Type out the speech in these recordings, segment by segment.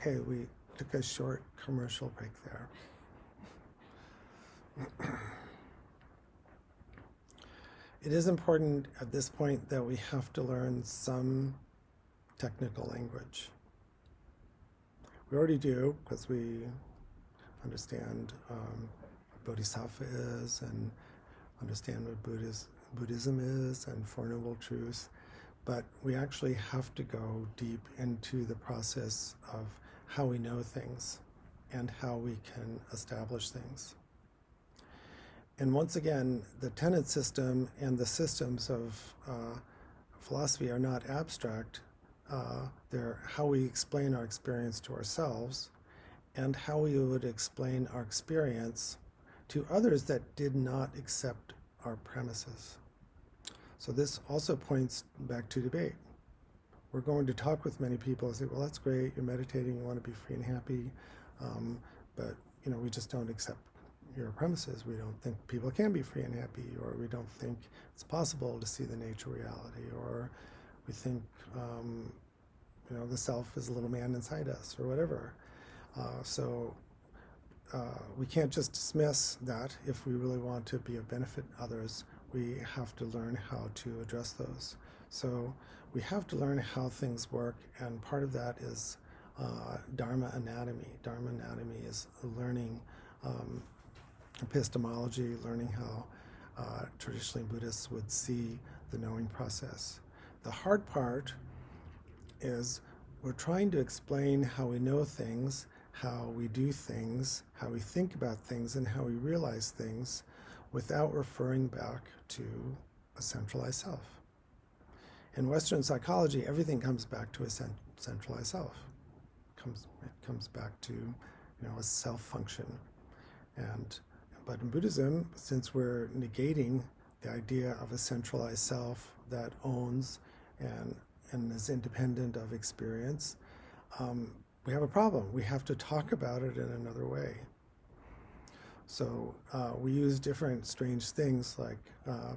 Okay, we took a short commercial break there. It is important at this point that we have to learn some technical language. We already do, because we understand what Bodhisattva is and understand what Buddhism is and Four Noble Truths, but we actually have to go deep into the process of how we know things and how we can establish things. And once again, the tenet system and the systems of philosophy are not abstract. They're how we explain our experience to ourselves and how we would explain our experience to others that did not accept our premises. So this also points back to debate. We're going to talk with many people and say, well, that's great, you're meditating, you want to be free and happy, but we just don't accept your premises. We don't think people can be free and happy, or we don't think it's possible to see the nature reality, or we think the self is a little man inside us, or whatever. So we can't just dismiss that. If we really want to be of benefit to others, we have to learn how to address those. So we have to learn how things work, and part of that is Dharma anatomy. Dharma anatomy is learning epistemology, learning how traditionally Buddhists would see the knowing process. The hard part is we're trying to explain how we know things, how we do things, how we think about things, and how we realize things without referring back to a centralized self. In Western psychology, everything comes back to a centralized self. It comes back to a self function. But in Buddhism, since we're negating the idea of a centralized self that owns and is independent of experience, we have a problem. We have to talk about it in another way. So we use different strange things like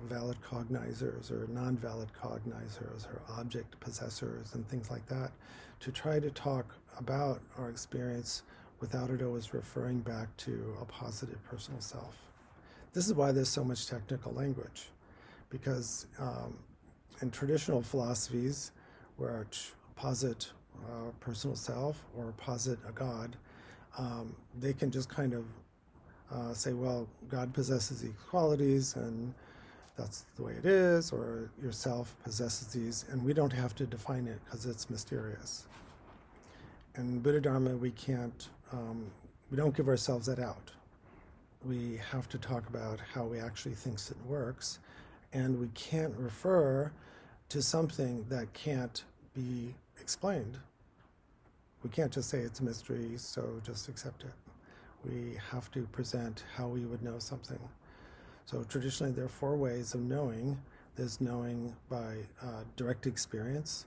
valid cognizers or non-valid cognizers or object possessors and things like that to try to talk about our experience without it always referring back to a positive personal self. This is why there's so much technical language, because in traditional philosophies where posit personal self or posit a God, they can just kind of say, well, God possesses these qualities and that's the way it is, or yourself possesses these, and we don't have to define it because it's mysterious. In Buddha Dharma, we don't give ourselves that out. We have to talk about how we actually think it works, and we can't refer to something that can't be explained. We can't just say it's a mystery, so just accept it. We have to present how we would know something. So traditionally there are 4 ways of knowing. There's knowing by direct experience,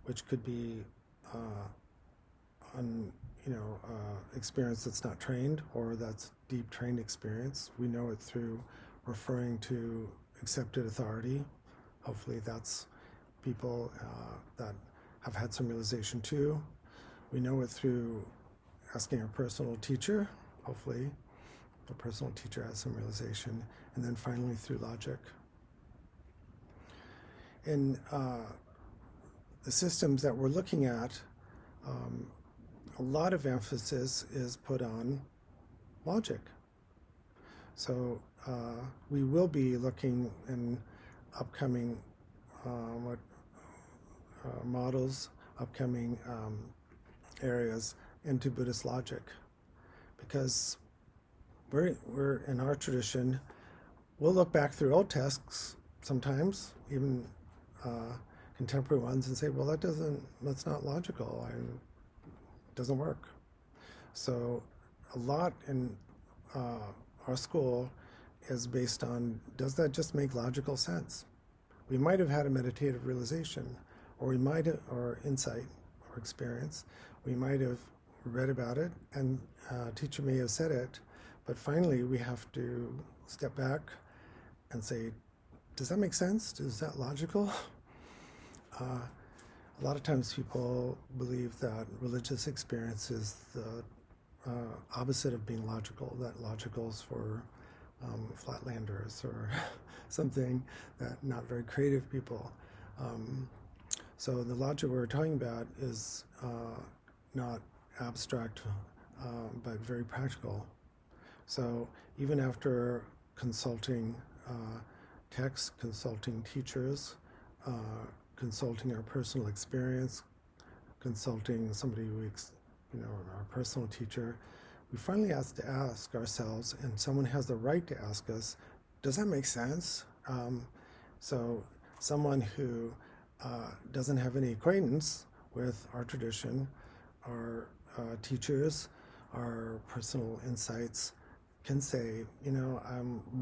which could be experience that's not trained, or that's deep trained experience. We know it through referring to accepted authority. Hopefully that's people that have had some realization too. We know it through asking our personal teacher. Hopefully the personal teacher has some realization. And then finally through logic. In the systems that we're looking at, a lot of emphasis is put on logic. So we will be looking in upcoming models, upcoming areas into Buddhist logic, because we're in our tradition, we'll look back through old texts sometimes, even contemporary ones, and say, well, that's not logical. It doesn't work. So a lot in our school is based on, does that just make logical sense? We might have had a meditative realization, or or insight or experience. We might have read about it, and a teacher may have said it, but finally we have to step back and say, does that make sense? Is that logical? A lot of times people believe that religious experience is the opposite of being logical, that logical is for flatlanders or something, that not very creative people. So the logic we're talking about is not abstract, but very practical. So even after consulting texts, consulting teachers, consulting our personal experience, consulting somebody our personal teacher, we finally have to ask ourselves, and someone has the right to ask us, does that make sense? So someone who doesn't have any acquaintance with our tradition, our teachers, our personal insights, can say,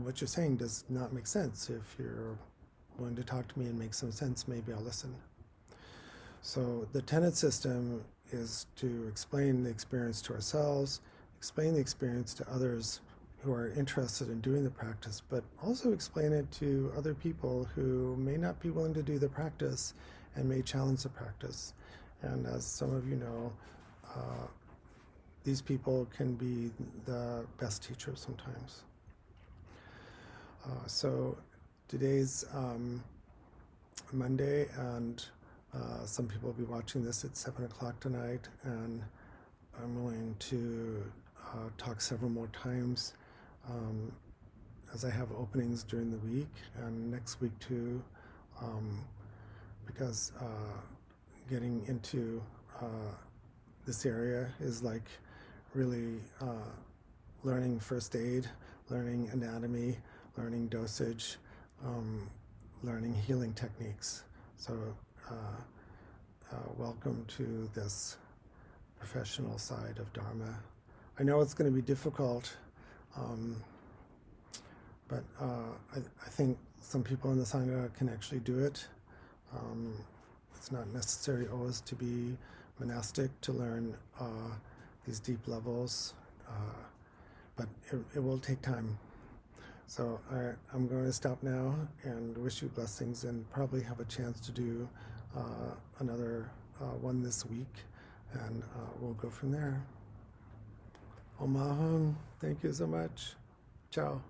what you're saying does not make sense. If you're willing to talk to me and make some sense, maybe I'll listen. So the tenet system is to explain the experience to ourselves, explain the experience to others who are interested in doing the practice, but also explain it to other people who may not be willing to do the practice and may challenge the practice. And as some of you know, these people can be the best teachers sometimes. So today's Monday, and some people will be watching this at 7 o'clock tonight, and I'm willing to talk several more times as I have openings during the week and next week too, because getting into this area is like really learning first aid, learning anatomy, learning dosage, learning healing techniques. So welcome to this professional side of Dharma. I know it's going to be difficult, but I think some people in the Sangha can actually do it. It's not necessary always to be monastic to learn these deep levels, but it will take time. So I'm going to stop now and wish you blessings, and probably have a chance to do another one this week, and we'll go from there. Om Aham. Thank you so much. Ciao.